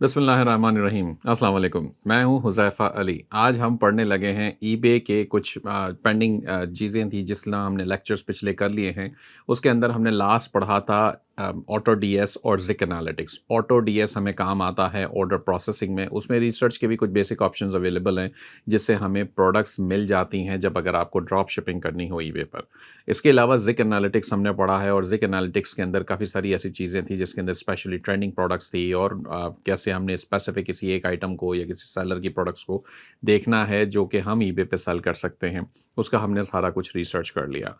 बिस्मिल्लाहिर्रहमानिर्रहीम। अस्सलाम वालेकुम। मैं हूँ हुज़ैफ़ा अली। आज हम पढ़ने लगे हैं ईबे के कुछ पेंडिंग चीज़ें थी जिसमें हमने लेक्चर्स पिछले कर लिए हैं। उसके अंदर हमने लास्ट पढ़ा था ऑटो डीएस और ज़िक एनालिटिक्स। ऑटो डीएस हमें काम आता है ऑर्डर प्रोसेसिंग में। उसमें रिसर्च के भी कुछ बेसिक ऑप्शंस अवेलेबल हैं, जिससे हमें प्रोडक्ट्स मिल जाती हैं जब अगर आपको ड्रॉप शिपिंग करनी हो ईबे पर। इसके अलावा ज़िक एनालिटिक्स हमने पढ़ा है और ज़िक एनालिटिक्स के अंदर काफ़ी सारी ऐसी चीज़ें थी जिसके अंदर स्पेशली ट्रेंडिंग प्रोडक्ट्स थी और कैसे हमने स्पेसिफिक किसी एक आइटम को या किसी सेलर की प्रोडक्ट्स को देखना है जो कि हम ईबे पे सेल कर सकते हैं, उसका हमने सारा कुछ रिसर्च कर लिया।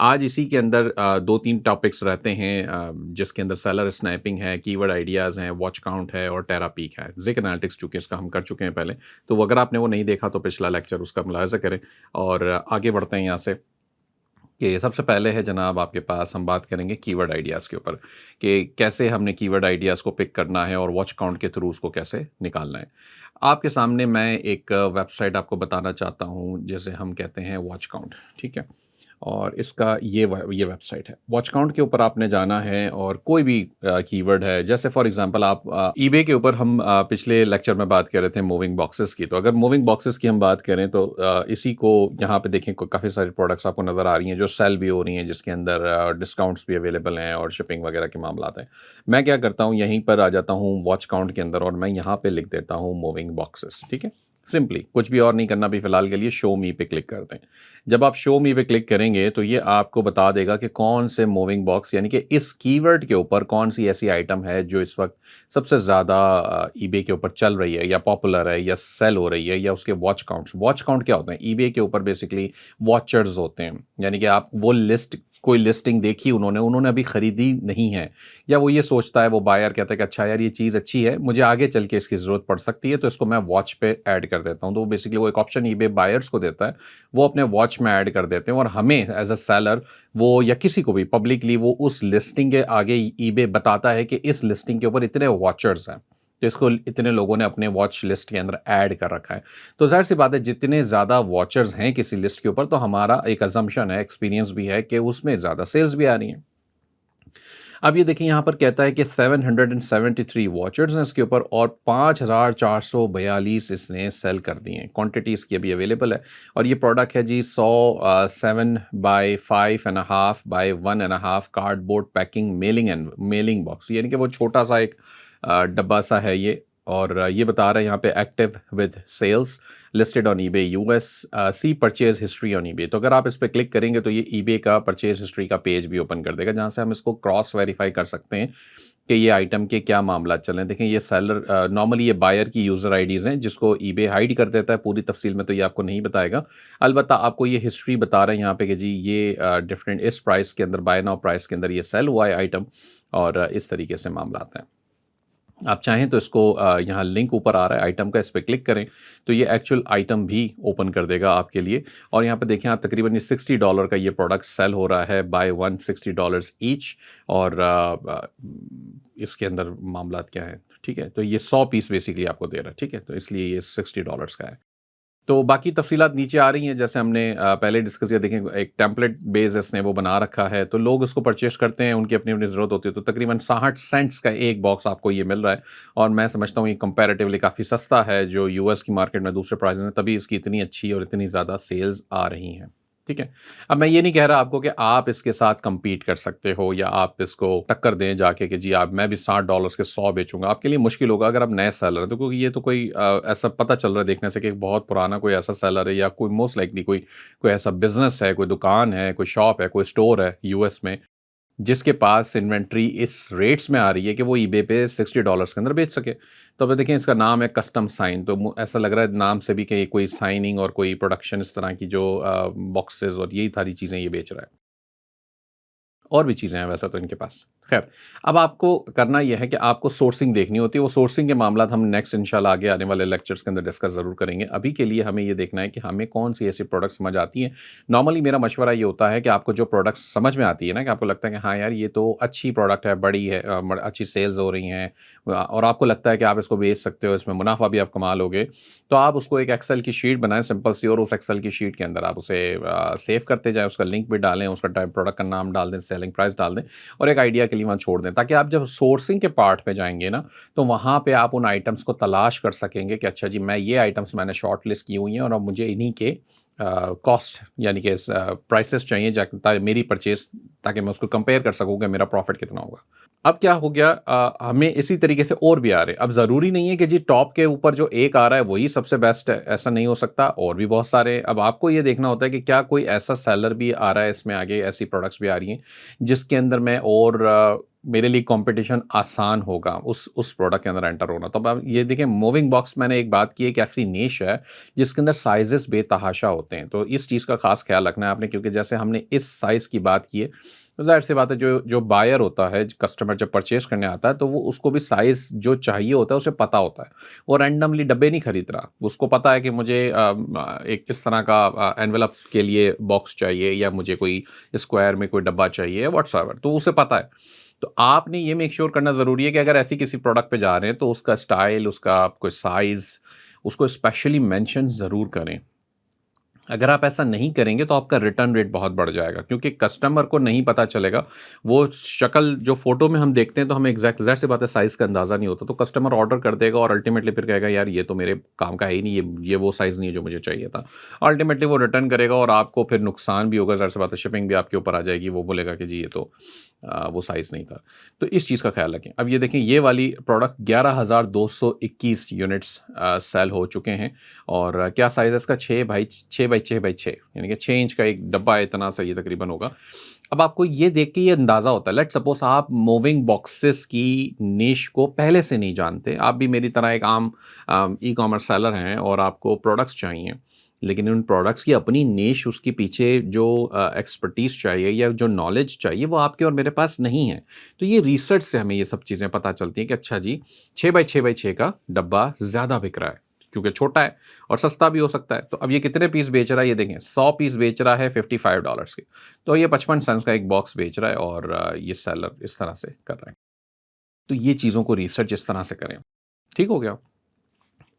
आज इसी के अंदर 2-3 टॉपिक्स रहते हैं जिसके अंदर सेलर स्नैपिंग है, कीवर्ड आइडियाज़ हैं, वॉच काउंट है और टेरापीक है। ज़िक एनालिटिक्स चूँकि इसका हम कर चुके हैं पहले, तो वो अगर आपने वो नहीं देखा तो पिछला लेक्चर उसका मुलाहिज़ा करें और आगे बढ़ते हैं यहाँ से। कि सबसे पहले है जनाब आपके पास हम बात करेंगे कीवर्ड आइडियाज़ के ऊपर कि कैसे हमने कीवर्ड आइडियाज़ को पिक करना है और वॉच काउंट के थ्रू उसको कैसे निकालना है। आपके सामने मैं एक वेबसाइट आपको बताना चाहता हूँ जिसे हम कहते हैं वॉच काउंट, ठीक है? और इसका ये वेबसाइट है। वॉच काउंट के ऊपर आपने जाना है और कोई भी कीवर्ड है जैसे फॉर एग्ज़ाम्पल आप ईबे के ऊपर हम पिछले लेक्चर में बात कर रहे थे मूविंग बॉक्सेस की। तो अगर मूविंग बॉक्सेस की हम बात करें तो इसी को यहाँ पे देखें काफ़ी सारी प्रोडक्ट्स आपको नज़र आ रही हैं जो सेल भी हो रही हैं जिसके अंदर डिस्काउंट्स भी अवेलेबल हैं और शिपिंग वगैरह के मामलात हैं। मैं क्या करता हूँ यहीं पर आ जाता हूँ वॉच काउंट के अंदर और मैं यहाँ पे लिख देता हूँ मूविंग बॉक्सेस, ठीक है? सिंपली कुछ भी और नहीं करना अभी फ़िलहाल के लिए शो मी पे क्लिक कर दें। जब आप शो मी पे क्लिक करेंगे तो ये आपको बता देगा कि कौन से मूविंग बॉक्स यानी कि इस कीवर्ड के ऊपर कौन सी ऐसी आइटम है जो इस वक्त सबसे ज़्यादा ईबे के ऊपर चल रही है या पॉपुलर है या सेल हो रही है या उसके वॉच काउंट क्या होते हैं ईबे के ऊपर बेसिकली वॉचर्स होते हैं यानी कि आप वो लिस्ट कोई लिस्टिंग देखी उन्होंने उन्होंने अभी खरीदी नहीं है या वो ये सोचता है वो बायर कहता है कि अच्छा यार ये चीज़ अच्छी है मुझे आगे चल के इसकी ज़रूरत पड़ सकती है तो इसको मैं वॉच पे ऐड कर देता हूँ तो बेसिकली वो एक ऑप्शन ईबे बायर्स को देता है वो अपने वॉच में ऐड कर देते हैं और हमें एज अ सेलर वो या किसी को भी पब्लिकली वो उस लिस्टिंग के आगे ईबे बताता है कि इस लिस्टिंग के ऊपर इतने वॉचर्स हैं तो इसको इतने लोगों ने अपने वॉच लिस्ट के अंदर ऐड कर रखा है तो जाहिर सी बात है जितने ज़्यादा वॉचर्स हैं किसी लिस्ट के ऊपर तो हमारा एक अजम्पशन है एक्सपीरियंस भी है कि उसमें ज़्यादा सेल्स भी आ रही हैं अब ये देखिए यहाँ पर कहता है कि 773 वॉचर्स हैं इसके ऊपर और 5,442 इसने सेल कर दिए हैं क्वांटिटी इसकी अभी अवेलेबल है और ये प्रोडक्ट है जी 7 by 5.5 by 1.5 cardboard packing mailing box यानी कि वो छोटा सा एक डब्बा सा है ये और ये बता रहा है यहाँ पे active with sales listed on eBay US see purchase history on eBay तो अगर आप इस पर क्लिक करेंगे तो ये ईबे का परचेज हिस्ट्री का पेज भी ओपन कर देगा जहाँ से हम इसको क्रॉस वेरीफाई कर सकते हैं कि ये आइटम के क्या मामला चल रहे हैं देखें ये सेलर नॉर्मली ये बायर की यूज़र आईडीज़ हैं जिसको ईबे हाइड कर देता है पूरी तफसील में तो ये आपको नहीं बताएगा अलबत्ता आपको ये हिस्ट्री बता रहे हैं यहाँ पे कि जी ये डिफरेंट इस प्राइस के अंदर बाय नाउ प्राइस के अंदर ये सेल हुआ है आइटम और इस तरीके से मामला हैं आप चाहें तो इसको यहाँ लिंक ऊपर आ रहा है आइटम का इस पे क्लिक करें तो ये एक्चुअल आइटम भी ओपन कर देगा आपके लिए और यहाँ पे देखें आप तकरीबन ये $60 का ये प्रोडक्ट सेल हो रहा है बाय वन $60 ईच और इसके अंदर मामलात क्या है ठीक है तो ये 100 पीस बेसिकली आपको दे रहा है ठीक है तो इसलिए ये $60 का है तो बाकी तफ़सीलात नीचे आ रही हैं जैसे हमने पहले डिस्कस किया देखें एक टेम्पलेट बेस इसने वो बना रखा है तो लोग उसको परचेज़ करते हैं उनकी अपनी-अपनी ज़रूरत होती है तो तकरीबन 60 सेंट्स का एक बॉक्स आपको ये मिल रहा है और मैं समझता हूँ ये कंपैरेटिवली काफ़ी सस्ता है जो यूएस की मार्केट में दूसरे प्राइसेज़ हैं तभी इसकी इतनी अच्छी और इतनी ज़्यादा सेल्स आ रही हैं। ठीक है? अब मैं ये नहीं कह रहा आपको कि आप इसके साथ कम्पीट कर सकते हो या आप इसको टक्कर दें जाके कि जी आप मैं भी $60 के 100 बेचूँगा। आपके लिए मुश्किल होगा अगर आप नए सेलर हैं तो क्योंकि ये तो कोई ऐसा पता चल रहा है देखने से कि एक बहुत पुराना कोई ऐसा सेलर है या कोई मोस्ट लाइकली कोई कोई ऐसा बिज़नेस है, कोई दुकान है, कोई शॉप है, कोई स्टोर है यूएस में जिसके पास इन्वेंट्री इस रेट्स में आ रही है कि वो ईबे पे $60 के अंदर बेच सके। तो अब देखें इसका नाम है कस्टम साइन तो ऐसा लग रहा है नाम से भी कि कोई साइनिंग और कोई प्रोडक्शन इस तरह की जो बॉक्सेस और यही सारी चीज़ें ये बेच रहा है। और भी चीज़ें हैं वैसा तो इनके पास। ख़ैर, अब आपको करना ये है कि आपको सोर्सिंग देखनी होती है, वो सोर्सिंग के मामलात हम नेक्स्ट इंशाल्लाह आगे आने वाले लेक्चर्स के अंदर डिस्कस ज़रूर करेंगे। अभी के लिए हमें ये देखना है कि हमें कौन-सी ऐसी प्रोडक्ट्स समझ आती हैं। नॉर्मली मेरा मशवरा ये होता है कि आपको जो प्रोडक्ट्स समझ में आती है ना कि आपको लगता है कि हाँ यार, ये तो अच्छी प्रोडक्ट है, बड़ी है अच्छी सेल्स हो रही हैं और आपको लगता है कि आप इसको बेच सकते हो, इसमें मुनाफ़ा भी आप कमा लोगे, तो आप उसको एक एक्सेल की शीट बनाएँ सिंपल सी और उस एक्सेल की शीट के अंदर आप उसे सेव करते जाएँ, उसका लिंक भी डालें, उसका टाइप प्रोडक्ट का नाम डाल दें, सेलिंग प्राइस डाल दें और एक आइडिया लिए वहाँ छोड़ दें, ताकि आप जब सोर्सिंग के पार्ट पे जाएँगे ना, तो वहाँ पे आप उन आइटम्स को तलाश कर सकेंगे कि अच्छा जी, मैं ये आइटम्स मैंने शॉर्ट लिस्ट की हुई हैं और अब मुझे इन्हीं के कॉस्ट यानी कि प्राइसेस चाहिए मेरी परचेज़, ताकि मैं उसको कंपेयर कर सकूँ कि मेरा प्रॉफ़िट कितना होगा। अब क्या हो गया, हमें इसी तरीके से और भी आ रहे हैं। अब ज़रूरी नहीं है कि जी टॉप के ऊपर जो एक आ रहा है वही सबसे बेस्ट है, ऐसा नहीं हो सकता, और भी बहुत सारे हैं। अब आपको ये देखना होता है कि क्या कोई ऐसा सेलर भी आ रहा है इसमें आगे, ऐसी प्रोडक्ट्स भी आ रही हैं, जिसके अंदर मैं और मेरे लिए कॉम्पिटिशन आसान होगा उस प्रोडक्ट के अंदर एंटर होना। तो अब आप ये देखें, मूविंग बॉक्स मैंने एक बात की है, एक ऐसी निश है जिसके अंदर साइज़ेज़ बेतहाशा होते हैं। तो इस चीज़ का ख़ास ख़्याल रखना है आपने, क्योंकि जैसे हमने इस साइज़ की बात की है, तो ज़ाहिर-सी बात है, जो जो बायर होता है, कस्टमर जब परचेज़ करने आता है, तो वो उसको भी साइज़ जो चाहिए होता है, उसे पता होता है। वो रैंडमली डब्बे नहीं खरीद रहा। उसको पता है कि मुझे एक इस तरह का एनवेलप के लिए बॉक्स चाहिए, या मुझे कोई स्क्वायर में कोई डब्बा चाहिए, व्हाट्सएवर, तो उसे पता है। तो आपने ये मेक श्योर करना ज़रूरी है कि अगर ऐसी किसी प्रोडक्ट पे जा रहे हैं, तो उसका स्टाइल, उसका कोई साइज़, उसको स्पेशली मेंशन ज़रूर करें। अगर आप ऐसा नहीं करेंगे तो आपका रिटर्न रेट बहुत बढ़ जाएगा, क्योंकि कस्टमर को नहीं पता चलेगा। वो शक्ल जो फ़ोटो में हम देखते हैं, तो हमें ज़ाहिर सी बात है, साइज़ का अंदाज़ा नहीं होता, तो कस्टमर ऑर्डर कर देगा और अल्टीमेटली फिर कहेगा यार ये तो मेरे काम का है ही नहीं, ये वो साइज़ नहीं है जो मुझे चाहिए था। अल्टीमेटली वो रिटर्न करेगा और आपको फिर नुकसान भी होगा, ज़ाहिर सी बात है, शिपिंग भी आपके ऊपर आ जाएगी। वो बोलेगा कि जी ये तो वो साइज़ नहीं था। तो इस चीज़ का ख़्याल रखें। अब ये देखें, ये वाली प्रोडक्ट 11,221 यूनिट्स सेल हो चुके हैं, और क्या साइज़ है इसका, 6 बाई 6 यानी कि 6 इंच का एक डब्बा है, इतना सा ये तकरीबन होगा। अब आपको ये देख के ये अंदाज़ा होता है, लेट्स सपोज़ आप मूविंग बॉक्सेस की निश को पहले से नहीं जानते, आप भी मेरी तरह एक आम ई-कॉमर्स सेलर हैं और आपको प्रोडक्ट्स चाहिए, लेकिन उन प्रोडक्ट्स की अपनी निश, उसके पीछे जो एक्सपर्टीज़ चाहिए या जो नॉलेज चाहिए, वो आपके और मेरे पास नहीं है। तो ये रिसर्च से हमें ये सब चीज़ें पता चलती हैं कि अच्छा जी, 6 बाई 6 का डब्बा ज़्यादा बिक रहा है, क्योंकि छोटा है और सस्ता भी हो सकता है। तो अब ये कितने पीस बेच रहा है, ये देखें, 100 पीस बेच रहा है $55 के। तो ये 55 सेंट्स का एक बॉक्स बेच रहा है, और ये सेलर इस तरह से कर रहा है। तो ये चीज़ों को रिसर्च इस तरह से करें। ठीक हो गया?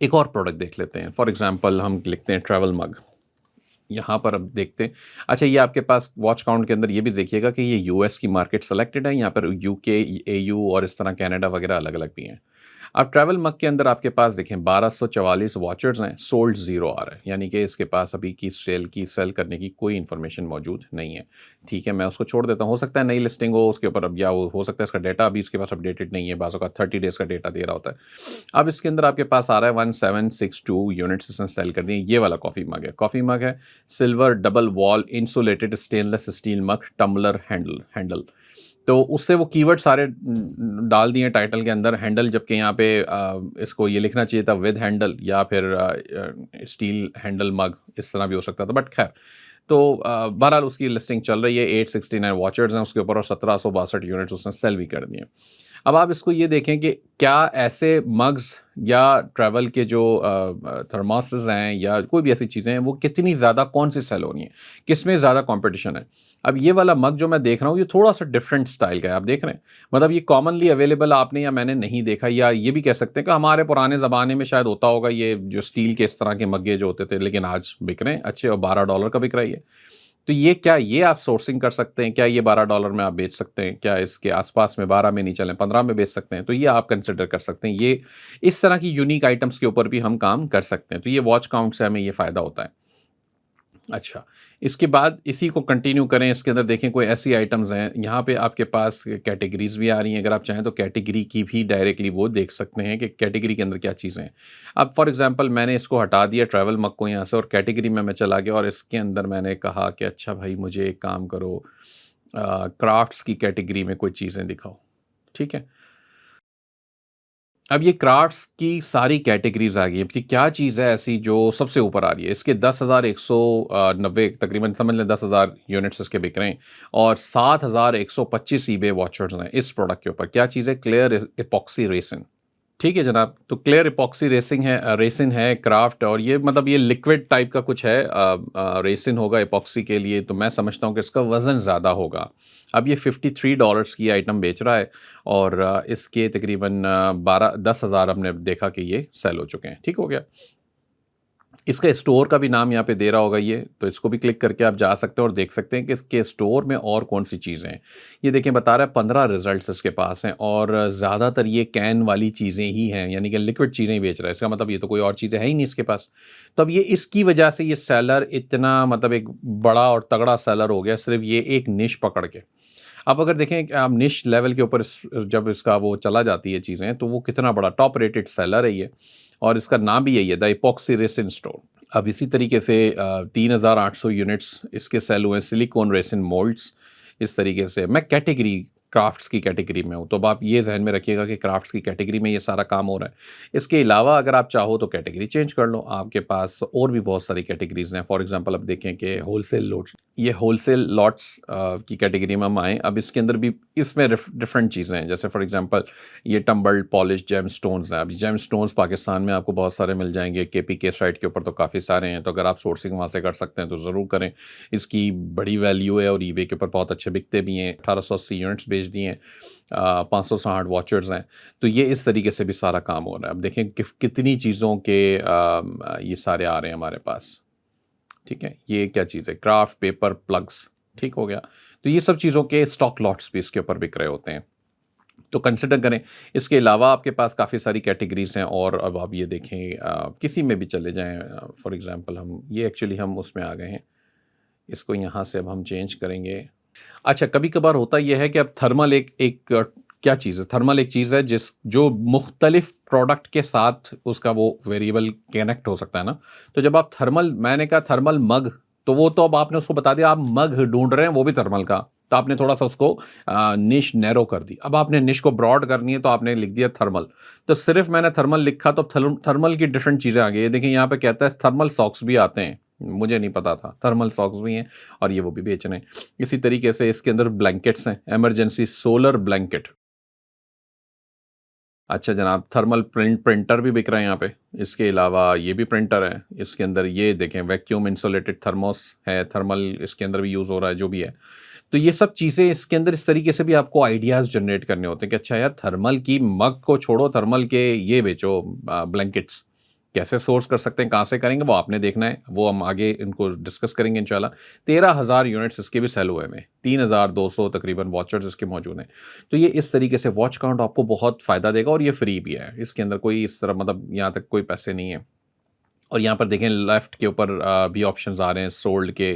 एक और प्रोडक्ट देख लेते हैं। फॉर एग्ज़ाम्पल हम लिखते हैं ट्रैवल मग। यहाँ पर अब देखते हैं। अच्छा, ये आपके पास वॉच काउंट के अंदर ये भी देखिएगा कि ये यूएस की मार्केट सेलेक्टेड है, यहाँ पर यूके, एयू और इस तरह कनाडा वगैरह अलग-अलग भी हैं। अब ट्रैवल मग के अंदर आपके पास देखें 1244 वॉचर्स हैं, सोल्ड ज़ीरो आ रहा है, यानी कि इसके पास अभी की सेल करने की कोई इन्फॉर्मेशन मौजूद नहीं है। ठीक है, मैं उसको छोड़ देता हूँ। हो सकता है नई लिस्टिंग हो उसके ऊपर अब, या वो हो सकता है इसका डेटा अभी इसके पास अपडेटेड नहीं है, बाज़ औक़ात 30 डेज़ का डेटा दे रहा होता है। अब इसके अंदर आपके पास आ रहा है 1762 यूनिट्स इसने सेल कर दिए। ये वाला कॉफ़ी मग है। कॉफ़ी मग है silver double wall insulated stainless steel mug tumbler handle handle. तो उससे वो कीवर्ड सारे डाल दिए टाइटल के अंदर। हैंडल, जबकि यहाँ पे इसको ये लिखना चाहिए था विद हैंडल, या फिर स्टील हैंडल मग, इस तरह भी हो सकता था, बट खैर। तो बहरहाल उसकी लिस्टिंग चल रही है। 869 वॉचर्स हैं उसके ऊपर, और 1762 यूनिट्स उसने सेल भी कर दिए। अब आप इसको ये देखें कि क्या ऐसे मग्स या ट्रैवल के जो थर्मोसेस हैं या कोई भी ऐसी चीज़ें हैं, वो कितनी ज़्यादा कौन सी सेल होनी है, किसमें ज़्यादा कंपटीशन है। अब ये वाला मग जो मैं देख रहा हूँ, ये थोड़ा सा डिफरेंट स्टाइल का है, आप देख रहे हैं, मतलब ये कॉमनली अवेलेबल आपने या मैंने नहीं देखा, या ये भी कह सकते हैं कि हमारे पुराने ज़माने में शायद होता होगा, ये जो स्टील के इस तरह के मग्गे जो होते थे, लेकिन आज बिक रहे हैं अच्छे, और $12 का बिक रहा है ये। तो ये क्या, ये आप सोर्सिंग कर सकते हैं क्या, ये $12 में आप बेच सकते हैं क्या, इसके आसपास में 12 में नहीं चलें, 15 में बेच सकते हैं, तो ये आप कंसिडर कर सकते हैं। ये इस तरह की यूनिक आइटम्स के ऊपर भी हम काम कर सकते हैं, तो ये वॉच काउंट से हमें ये फ़ायदा होता है। अच्छा, इसके बाद इसी को कंटिन्यू करें, इसके अंदर देखें कोई ऐसी आइटम्स हैं, यहाँ पे आपके पास कैटेगरीज़ भी आ रही हैं, अगर आप चाहें तो कैटेगरी की भी डायरेक्टली वो देख सकते हैं कि कैटेगरी के अंदर क्या चीज़ें हैं। अब फॉर एग्ज़ाम्पल मैंने इसको हटा दिया ट्रैवल मग को यहाँ से, और कैटेगरी में मैं चला गया, और इसके अंदर मैंने कहा कि अच्छा भाई मुझे एक काम करो, क्राफ्ट्स की कैटेगरी में कोई चीज़ें दिखाओ, ठीक है? अब ये क्राफ्ट्स की सारी कैटेगरीज़ आ गई हैं कि क्या चीज़ है ऐसी जो सबसे ऊपर आ रही है। इसके 10,190 तकरीबन समझ लें 10,000 यूनिट्स इसके बिक रहे हैं, और 7,125 ईबे वॉचर्स हैं इस प्रोडक्ट के ऊपर। क्या चीज़ है? Clear epoxy resin. ठीक है जनाब, तो क्लियर एपॉक्सी रेसिन है क्राफ्ट, और ये मतलब ये लिक्विड टाइप का कुछ है। रेसिन होगा एपॉक्सी के लिए, तो मैं समझता हूँ कि इसका वज़न ज़्यादा होगा। अब ये $53 की आइटम बेच रहा है, और इसके तकरीबन 12-10 हज़ार हमने देखा कि ये सेल हो चुके हैं। ठीक हो गया? इसका स्टोर का भी नाम यहाँ पे दे रहा होगा ये, तो इसको भी क्लिक करके आप जा सकते हैं और देख सकते हैं कि इसके स्टोर में और कौन-सी चीज़ें हैं। ये देखिए बता रहा है 15 रिज़ल्ट्स इसके पास हैं और ज़्यादातर ये कैन वाली चीज़ें ही हैं, यानी कि लिक्विड चीज़ें ही बेच रहा है। इसका मतलब ये तो कोई और चीज़ें है ही नहीं इसके पास। तो अब ये इसकी वजह से ये सेलर इतना मतलब एक बड़ा और तगड़ा सेलर हो गया, सिर्फ़ ये एक निश पकड़ के। आप अगर देखें कि आप निश लेवल के ऊपर जब इसका वो चला जाती है चीज़ें, तो वो कितना बड़ा टॉप रेटेड सेलर है ये और इसका नाम भी यही है, द इपॉक्सी रेसिन स्टोन। अब इसी तरीके से 3,800 यूनिट्स इसके सेल हुए हैं, सिलिकॉन रेसिन मोल्ड्स इस तरीके से। मैं कैटेगरी क्राफ्ट्स की कैटेगरी में हूँ, तो अब आप ये ज़हन में रखिएगा कि क्राफ्ट्स की कैटेगरी में ये सारा काम हो रहा है। इसके अलावा अगर आप चाहो तो कैटेगरी चेंज कर लो, आपके पास और भी बहुत सारी कैटेगरीज़ हैं। फॉर एग्ज़ाम्पल अब देखें कि होलसेल लॉट्स, ये होलसेल लॉट्स की कैटेगरी में हम आएँ, अब इसके अंदर भी इसमें डिफरेंट चीज़ें हैं। जैसे फॉर एग्ज़ाम्पल ये टम्बल्ड पॉलिश जेमस्टोन्स हैं। अब जेमस्टोन्स पाकिस्तान में आपको बहुत सारे मिल जाएँगे, केपीके साइट के ऊपर तो काफ़ी सारे हैं, तो अगर आप सोर्सिंग वहाँ से कर सकते हैं तो ज़रूर करें। इसकी बड़ी वैल्यू है और ईबे के ऊपर बहुत अच्छे बिकते भी हैं। 1880 यूनिट्स बेच दिए हैं, 560 वॉचर्स हैं। तो ये इस तरीके से भी सारा काम हो रहा है। अब देखें कितनी चीज़ों के ये सारे आ रहे हैं हमारे पास। ठीक है, ये क्या चीज़ है? क्राफ्ट पेपर प्लग्स, ठीक हो गया। तो ये सब चीज़ों के स्टॉक लॉट्स भी इसके ऊपर बिक रहे होते हैं। तो कंसिडर करें। इसके अलावा आपके पास काफ़ी सारी कैटेगरीज़ हैं और अब आप ये देखें किसी में भी चले जाएँ, फॉर एग्ज़ाम्पल हम ये एक्चुअली हम उसमें आ गए हैं। इसको यहाँ से अब हम चेंज करेंगे। अच्छा, कभी-कभार होता ये है कि अब थर्मल एक एक क्या चीज़ है? थर्मल एक चीज़ है जो मुख्तलिफ़ प्रोडक्ट के साथ उसका वो वेरिएबल कनेक्ट हो सकता है ना। तो जब आप थर्मल मैंने कहा थर्मल मग, तो वो तो अब आपने उसको बता दिया आप मग ढूँढ रहे हैं वो भी थर्मल का। तो आपने थोड़ा-सा उसको निश नैरो कर दी। अब आपने निश को ब्रॉड करनी है तो आपने लिख दिया थर्मल। तो सिर्फ़ मैंने थर्मल लिखा तो थर्मल की डिफरेंट चीज़ें आ गई। ये देखिए यहाँ पे कहता है थर्मल सॉक्स भी आते हैं। मुझे नहीं पता था। थर्मल सॉक्स भी हैं और ये वो भी बेच रहे हैं। इसी तरीके से इसके अंदर ब्लैंकेट्स हैं, इमरजेंसी सोलर ब्लैंकेट। अच्छा जनाब, थर्मल प्रिंटर भी बिक रहे हैं यहाँ पे। इसके अलावा ये भी प्रिंटर है। इसके अंदर ये देखें वैक्यूम इंसुलेटेड थर्मोस है, थर्मल इसके अंदर भी यूज़ हो रहा है, जो भी है। तो ये सब चीज़ें इसके अंदर इस तरीके से भी आपको आइडियाज़ जनरेट करने होते हैं कि अच्छा यार थर्मल की मग को छोड़ो, थर्मल के ये बेचो ब्लैंकेट्स। कैसे सोर्स कर सकते हैं, कहाँ से करेंगे वो आपने देखना है। वो हम आगे इनको डिस्कस करेंगे इंशाल्लाह। 13,000 यूनिट्स इसके भी सेल हुए हैं। 3,200 तकरीबन वॉचर्स इसके मौजूद हैं। तो ये इस तरीके से वॉच काउंट आपको बहुत फ़ायदा देगा और ये फ्री भी है। इसके अंदर कोई इस तरह मतलब यहाँ तक कोई पैसे नहीं है। और यहाँ पर देखें लेफ्ट के ऊपर भी ऑप्शंस आ रहे हैं सोल्ड के,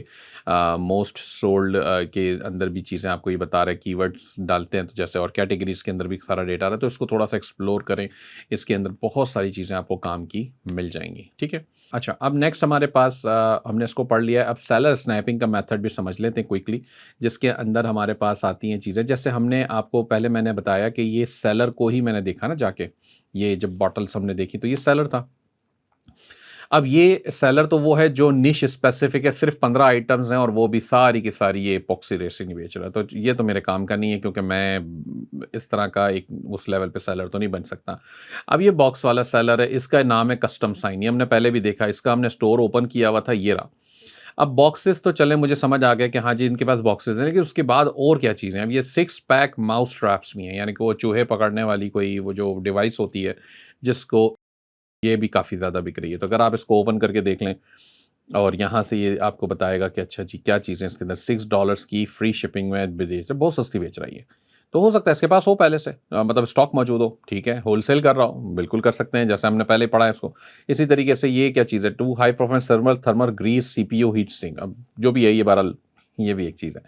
मोस्ट सोल्ड के अंदर भी चीज़ें आपको ये बता रहा है, कीवर्ड्स डालते हैं तो जैसे और कैटेगरीज़ के अंदर भी सारा डेटा आ रहा है, तो इसको थोड़ा-सा एक्सप्लोर करें। इसके अंदर बहुत सारी चीज़ें आपको काम की मिल जाएँगी, ठीक है? अच्छा, अब नेक्स्ट हमारे पास हमने इसको पढ़ लिया है, अब सेलर स्नैपिंग का मेथड भी समझ लेते हैं क्विकली, जिसके अंदर हमारे पास आती हैं चीज़ें। जैसे हमने आपको पहले मैंने बताया कि ये सेलर को ही मैंने देखा ना जाके, ये जब बॉटल्स हमने देखी तो ये सेलर था। अब ये सेलर तो वो है जो निश स्पेसिफिक है, सिर्फ़ 15 आइटम्स हैं और वो भी सारी की सारी ये एपॉक्सी रेसिन ही बेच रहा है। तो ये तो मेरे काम का नहीं है क्योंकि मैं इस तरह का एक उस लेवल पे सेलर तो नहीं बन सकता। अब ये बॉक्स वाला सेलर है, इसका नाम है कस्टम साइन, ये हमने पहले भी देखा, इसका हमने स्टोर ओपन किया हुआ था, ये रहा। अब बॉक्सेस तो चलें मुझे समझ आ गया कि हाँ जी, इनके पास बॉक्सेस हैं, लेकिन उसके बाद और क्या चीज़ें हैं? अब ये 6 पैक माउस ट्रैप्स भी हैं, यानी कि वो चूहे पकड़ने वाली कोई वो जो डिवाइस होती है, जिसको ये भी काफ़ी ज़्यादा बिक रही है। तो अगर आप इसको ओपन करके देख लें और यहाँ से ये आपको बताएगा कि अच्छा जी क्या चीज़ें इसके अंदर $6 की फ्री शिपिंग में बेच बहुत सस्ती बेच रही है। तो हो सकता है इसके पास हो पहले से मतलब स्टॉक मौजूद हो, ठीक है, होलसेल कर रहा हो, बिल्कुल कर सकते हैं जैसे हमने पहले पढ़ा है इसको। इसी तरीके से ये क्या चीज़ है, 2 high performance thermal grease CPU heat sink, अब जो भी है ये बहरहाल ये भी एक चीज़ है।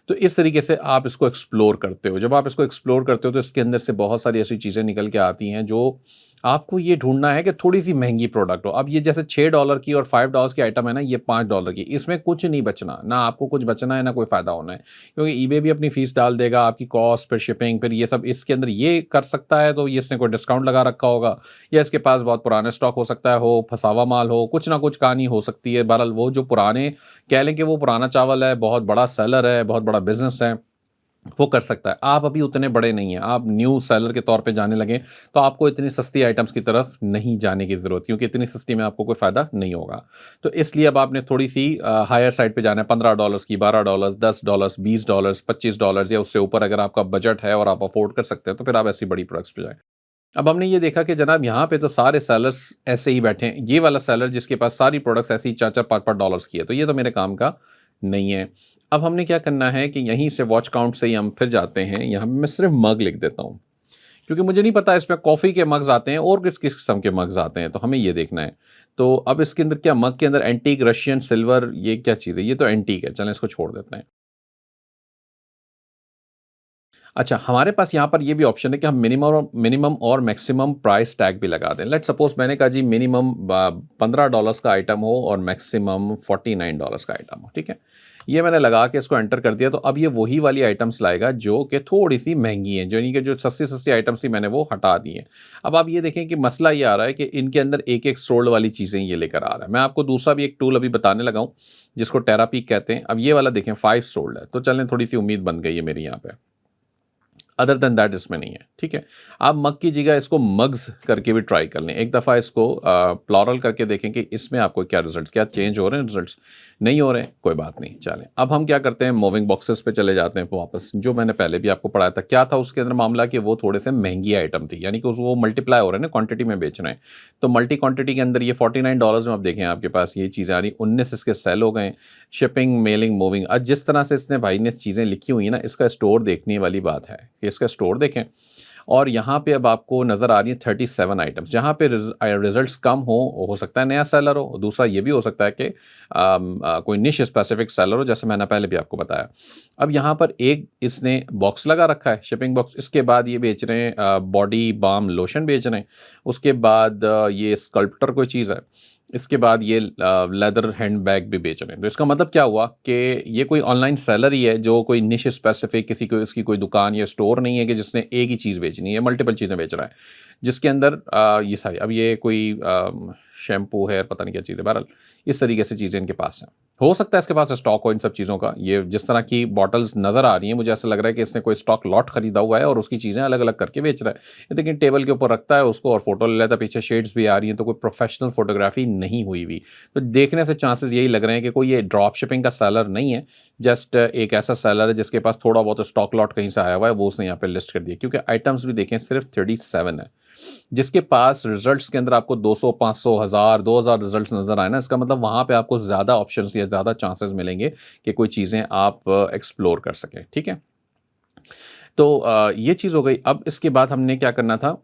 तो इस तरीके से आप इसको एक्सप्लोर करते हो। जब आप इसको एक्सप्लोर करते हो तो इसके अंदर से बहुत सारी ऐसी चीज़ें निकल के आती हैं जो आपको ये ढूँढना है कि थोड़ी-सी महँगी प्रोडक्ट हो। अब ये जैसे $6 की और $5 की आइटम है ना, ये $5 की, इसमें कुछ नहीं बचना, ना आपको कुछ बचना है, ना कोई फ़ायदा होना है। क्योंकि ईबे भी अपनी फ़ीस डाल देगा, आपकी कॉस्ट, फिर शिपिंग, फिर ये सब इसके अंदर ये कर सकता है, तो ये इसने कोई डिस्काउंट लगा रखा होगा या इसके पास बहुत पुराना स्टॉक हो सकता है हो, फँसा हुआ माल हो, कुछ ना कुछ कहानी हो सकती है। बहरहाल वो जो पुराने कह लें कि वो पुराना चावल है, बहुत बड़ा सेलर है, बहुत बड़ा बिज़नेस है, वो कर सकता है। आप अभी उतने बड़े नहीं हैं, आप न्यू सेलर के तौर पे जाने लगे, तो आपको इतनी सस्ती आइटम्स की तरफ नहीं जाने की ज़रूरत, क्योंकि इतनी सस्ती में आपको कोई फ़ायदा नहीं होगा। तो इसलिए अब आपने थोड़ी-सी हायर साइड पे जाना है, $15 की, $12, $10, $20, $25 या उससे ऊपर अगर आपका बजट है और आप अफ़ोर्ड कर सकते हैं, तो फिर आप ऐसी बड़ी प्रोडक्ट्स पे जाएँ। अब हमने ये देखा कि जनाब यहाँ पे तो सारे सेलर्स ऐसे ही बैठे हैं। ये वाला सेलर जिसके पास सारी प्रोडक्ट्स ऐसे ही 4-4 5-5 डॉलर्स की है, तो ये तो मेरे काम का नहीं है। अब हमने क्या करना है कि यहीं से वॉच काउंट से ही हम फिर जाते हैं, यहाँ पे मैं सिर्फ़ मग लिख देता हूँ। क्योंकि मुझे नहीं पता इसमें कॉफ़ी के मग्स आते हैं और किस-किस किस्म के मग्स आते हैं, तो हमें ये देखना है। तो अब इसके अंदर क्या मग के अंदर एंटीक, रशियन, सिल्वर ये क्या चीज़ है? ये तो एंटीक है, चलें इसको छोड़ देते हैं। अच्छा, हमारे पास यहाँ पर ये भी ऑप्शन है कि हम मिनिमम और मैक्सिमम प्राइस टैग भी लगा दें। लेट्स सपोज़ मैंने कहा जी मिनिमम $15 का आइटम हो और मैक्सिमम $49 का आइटम हो, ठीक है? ये मैंने लगा के इसको एंटर कर दिया, तो अब ये वही वाली आइटम्स लाएगा जो कि थोड़ी-सी महँगी हैं, जो यानी कि जो सस्ती-सस्ती आइटम्स थी मैंने वो हटा दी हैं। अब आप ये देखें कि मसला ये आ रहा है कि इनके अंदर एक-एक सोल्ड वाली चीज़ें ये लेकर आ रहा है। मैं आपको दूसरा भी एक टूल अभी बताने लगा हूँ, जिसको टेरापीक कहते हैं। अब ये वाला देखें 5 सोल्ड है, तो चलें थोड़ी-सी उम्मीद बन गई है मेरी यहाँ पे। अदर देन दैट इसमें नहीं है, ठीक है? आप मग की जगह इसको मग्स करके भी ट्राई कर लें। एक दफ़ा इसको प्लुरल करके देखें कि इसमें आपको क्या रिज़ल्ट्स क्या चेंज हो रहे हैं रिज़ल्ट्स? नहीं हो रहे हैं, कोई बात नहीं, चलें। अब हम क्या करते हैं मूविंग बॉक्सेस पे चले जाते हैं वापस, जो मैंने पहले भी आपको पढ़ाया था। क्या था उसके अंदर मामला कि वो थोड़े से महँगी आइटम थी, यानी कि उस वो मल्टीप्लाई हो रहे हैं ना, क्वांटिटी में बेच रहे हैं। तो मल्टी क्वांटिटी के अंदर ये $49 में आप देखें आपके पास ये चीज़ें आ रही, 19 इसके सेल हो गए। शिपिंग, मेलिंग, मूविंग जिस तरह से इसने भाई ने चीज़ें लिखी हुई हैं ना, इसका स्टोर देखने वाली बात है कि इसका स्टोर देखें और यहाँ पे अब आपको नज़र आ रही है 37 आइटम्स जहाँ पे रिजल्ट्स कम हो सकता है नया सेलर हो, दूसरा ये भी हो सकता है कि कोई निश स्पेसिफिक सेलर हो, जैसे मैंने पहले भी आपको बताया। अब यहाँ पर एक इसने बॉक्स लगा रखा है, शिपिंग बॉक्स, इसके बाद ये बेच रहे हैं बॉडी बाम लोशन बेच रहे हैं, उसके बाद ये स्कल्प्टर कोई चीज़ है, इसके बाद ये लेदर हैंडबैग भी बेच रहे हैं। तो इसका मतलब क्या हुआ कि ये कोई ऑनलाइन सेलर ही है जो कोई निश स्पेसिफिक किसी को इसकी कोई दुकान या स्टोर नहीं है कि जिसने एक ही चीज़ बेचनी है, मल्टीपल चीज़ें बेच रहा है। जिसके अंदर ये सारी अब ये कोई शैम्पू है, पता नहीं क्या चीज़ है, बहरहाल इस तरीके से चीज़ें इनके पास हैं। हो सकता है इसके पास स्टॉक हो इन सब चीज़ों का। ये जिस तरह की बॉटल्स नज़र आ रही हैं, मुझे ऐसा लग रहा है कि इसने कोई स्टॉक लॉट खरीदा हुआ है और उसकी चीज़ें अलग-अलग करके बेच रहा है। ये देखिए टेबल के ऊपर रखता है उसको और फ़ोटो ले लेता है, पीछे शेड्स भी आ रही हैं, तो कोई प्रोफ़ेशनल फ़ोटोग्राफ़ी नहीं हुई हुई। तो देखने से चांसेस यही लग रहे हैं कि कोई ये ड्रॉप शिपिंग का सेलर नहीं है, जस्ट एक ऐसा सेलर है जिसके पास थोड़ा बहुत स्टॉक लॉट कहीं से आया हुआ है, वो उसने यहाँ पे लिस्ट कर दिया। क्योंकि आइटम्स भी देखें सिर्फ़ 37 है। जिसके पास रिज़ल्ट्स के अंदर आपको 200, 500, 1000, 2000 रिज़ल्ट्स नज़र आए ना, इसका मतलब वहाँ पे आपको ज़्यादा ऑप्शंस या ज़्यादा चांसेस मिलेंगे कि कोई चीज़ें आप एक्सप्लोर कर सकें, ठीक है? तो ये चीज़ हो गई। अब इसके बाद हमने क्या करना था,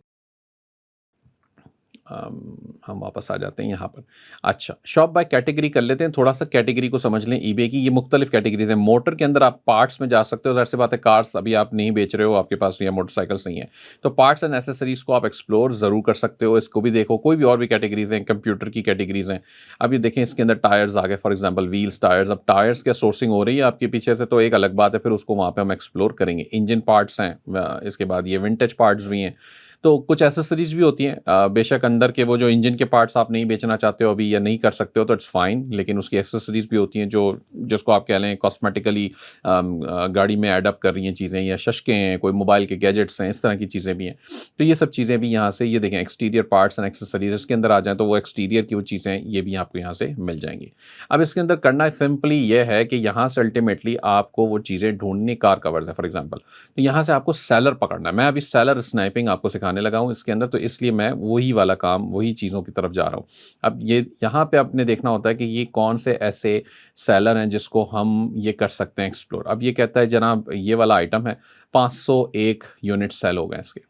हम वापस आ जाते हैं यहाँ पर। अच्छा, शॉप बाय कैटेगरी कर लेते हैं, थोड़ा-सा कैटेगरी को समझ लें ईबे की। ये मुख्तलिफ कैटेगरीज़ हैं। मोटर के अंदर आप पार्ट्स में जा सकते हो, ज़ाहिर-सी बात है कार्स अभी आप नहीं बेच रहे हो, आपके पास या मोटरसाइकिल्स नहीं है। तो पार्ट्स एंड एक्सेसरीज़ को आप एक्सप्लोर ज़रूर कर सकते हो, इसको भी देखो। कोई भी और भी कैटेगरीज़ हैं, कंप्यूटर की कैटेगरीज़ हैं। अब ये देखें इसके अंदर टायर्स आ गए, फॉर एग्ज़ाम्पल व्हील्स, टायर्स। अब टायर्स क्या सोर्सिंग हो रही है आपके पीछे से तो एक अलग बात है, फिर उसको वहाँ पे हम एक्सप्लोर करेंगे। इंजन पार्ट्स हैं इसके बाद ये विंटेज पार्ट्स भी हैं। तो कुछ एक्सेसरीज़ भी होती हैं बेशक अंदर के वो जो इंजन के पार्ट्स आप नहीं बेचना चाहते हो अभी या नहीं कर सकते हो तो इट्स फाइन, लेकिन उसकी एक्सेसरीज़ भी होती हैं जो जिसको आप कह लें कॉस्मेटिकली गाड़ी में ऐड अप कर रही हैं चीज़ें या शशकें हैं, कोई मोबाइल के गैजेट्स हैं, इस तरह की चीज़ें भी हैं। तो ये सब चीज़ें भी यहाँ से ये देखें एक्सटीरियर पार्ट्स एंड एक्सेसरीज़ इसके अंदर आ जाएँ तो वो एक्सटीरियर की वो चीज़ें ये भी आपको यहाँ से मिल जाएँगी। अब इसके अंदर करना सिंपली ये है कि यहाँ से अल्टीमेटली आपको वो चीज़ें ढूँढनी कार कवर्स है फॉर एग्ज़ाम्पल। तो यहाँ से आपको सेलर पकड़ना है। मैं अभी सेलर स्नाइपिंग आपको सिखाने लगा हूँ इसके अंदर, तो इसलिए मैं वही वाला काम, वही चीज़ों की तरफ जा रहा हूँ। अब ये यहाँ पे आपने देखना होता है कि ये कौन से ऐसे सेलर हैं जिसको हम ये कर सकते हैं एक्सप्लोर। अब ये कहता है जनाब ये वाला आइटम है, 501 यूनिट सेल हो गए इसके।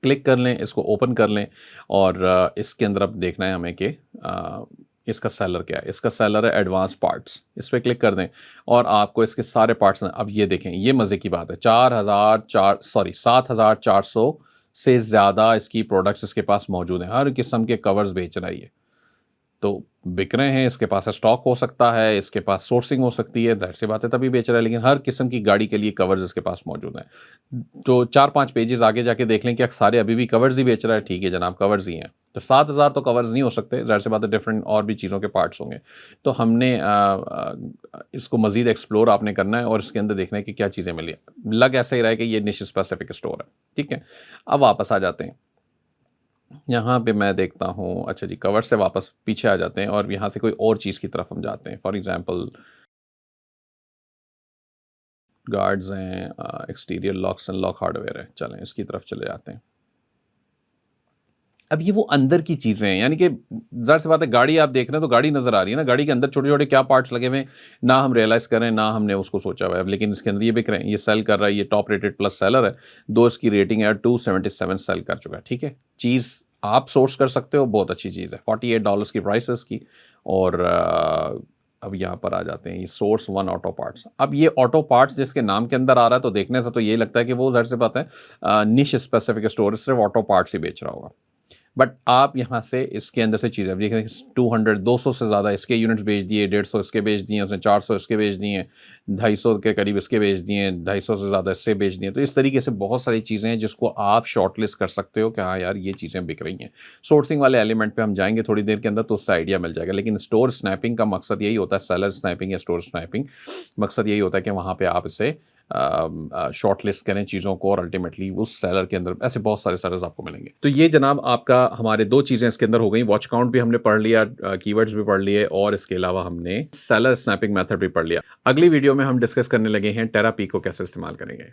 क्लिक कर लें, इसको ओपन कर लें और इसके अंदर अब देखना है हमें कि इसका सेलर क्या है। इसका सेलर है एडवांस पार्ट्स, इस पे क्लिक कर दें और आपको इसके सारे पार्ट्स अब ये देखें, ये मज़े की बात है 7,400 से ज़्यादा इसकी प्रोडक्ट्स इसके पास मौजूद हैं। हर किस्म के कवर्स बेच रहा है ये। तो बिक रहे हैं, इसके पास स्टॉक हो सकता है, इसके पास सोर्सिंग हो सकती है, ज़ाहिर-सी बात है तभी बेच रहा है, लेकिन हर किस्म की गाड़ी के लिए कवर्स इसके पास मौजूद हैं। तो 4-5 पेजेज़ आगे जाके देख लें क्या सारे अभी भी कवर्स ही बेच रहा है, ठीक है जनाब कवर्स ही हैं। तो 7,000 तो कवर्स नहीं हो सकते, ज़ाहिर-सी बात है डिफरेंट और भी चीज़ों के पार्ट्स होंगे। तो हमने इसको मज़ीद एक्सप्लोर आपने करना है और इसके अंदर देखना है कि क्या चीज़ें मिली हैं। लग ऐसा ही रहा है कि ये निश स्पेसिफिक स्टोर है, ठीक है? अब वापस आ जाते हैं। यहाँ पे मैं देखता हूँ अच्छा जी कवर से वापस पीछे आ जाते हैं और यहाँ से कोई और चीज़ की तरफ हम जाते हैं। फॉर एग्ज़ाम्पल गार्ड्स हैं exterior locks and lock hardware है। चलें इसकी तरफ चले जाते हैं। अब ये वो अंदर की चीज़ें हैं, यानी कि ज़ाहिर-सी बात है, गाड़ी आप देख रहे हैं तो गाड़ी नज़र आ रही है ना, गाड़ी के अंदर छोटे-छोटे क्या पार्ट्स लगे हुए हैं, ना हम रियलाइज़ कर रहे हैं, ना हमने उसको सोचा हुआ है। अब लेकिन इसके अंदर ये बिक रहे हैं, ये सेल कर रहा है, ये टॉप रेटेड प्लस सेलर है। 2 इसकी रेटिंग है, 277 सेल कर चुका है, ठीक है? चीज़ आप सोर्स कर सकते हो, बहुत अच्छी चीज़ है। $48 की प्राइस है इसकी। और अब यहाँ पर आ जाते हैं, ये सोर्स वन ऑटो पार्ट्स। अब ये ऑटो पार्ट्स जिसके नाम के अंदर आ रहा है, तो देखने से तो ये लगता है कि वो ज़ाहिर-सी बात है निश स्पेसिफिक स्टोर सिर्फ़ ऑटो पार्ट्स ही बेच रहा होगा। बट आप यहाँ से इसके अंदर से चीज़ें देखें, 200 200 से ज़्यादा इसके यूनिट्स बेच दिए, 150 इसके बेच दिए, उसने 400 इसके बेच दिए, 250 के करीब इसके बेच दिए, 250 से ज़्यादा इससे बेच दिए। तो इस तरीके से बहुत सारी चीज़ें हैं जिसको आप शॉर्टलिस्ट कर सकते हो कि हाँ यार, ये चीज़ें बिक रही हैं। सोर्सिंग वाले एलिमेंट पे हम जाएंगे थोड़ी देर के अंदर, तो उससे आइडिया मिल जाएगा। लेकिन स्टोर स्नैपिंग का मकसद यही होता है, सेलर स्नैपिंग या स्टोर स्नैपिंग, मकसद यही होता है कि वहाँ पे आप इसे शॉर्टलिस्ट करें चीज़ों को, और अल्टीमेटली उस सेलर के अंदर ऐसे बहुत सारे सेलर्स आपको मिलेंगे। तो ये जनाब आपका हमारे 2 चीज़ें इसके अंदर हो गई, वॉच काउंट भी हमने पढ़ लिया, कीवर्ड्स भी पढ़ लिए, और इसके अलावा हमने सेलर स्नैपिंग मेथड भी पढ़ लिया। अगली वीडियो में हम डिस्कस करने लगे हैं टेरापी को कैसे इस्तेमाल करेंगे।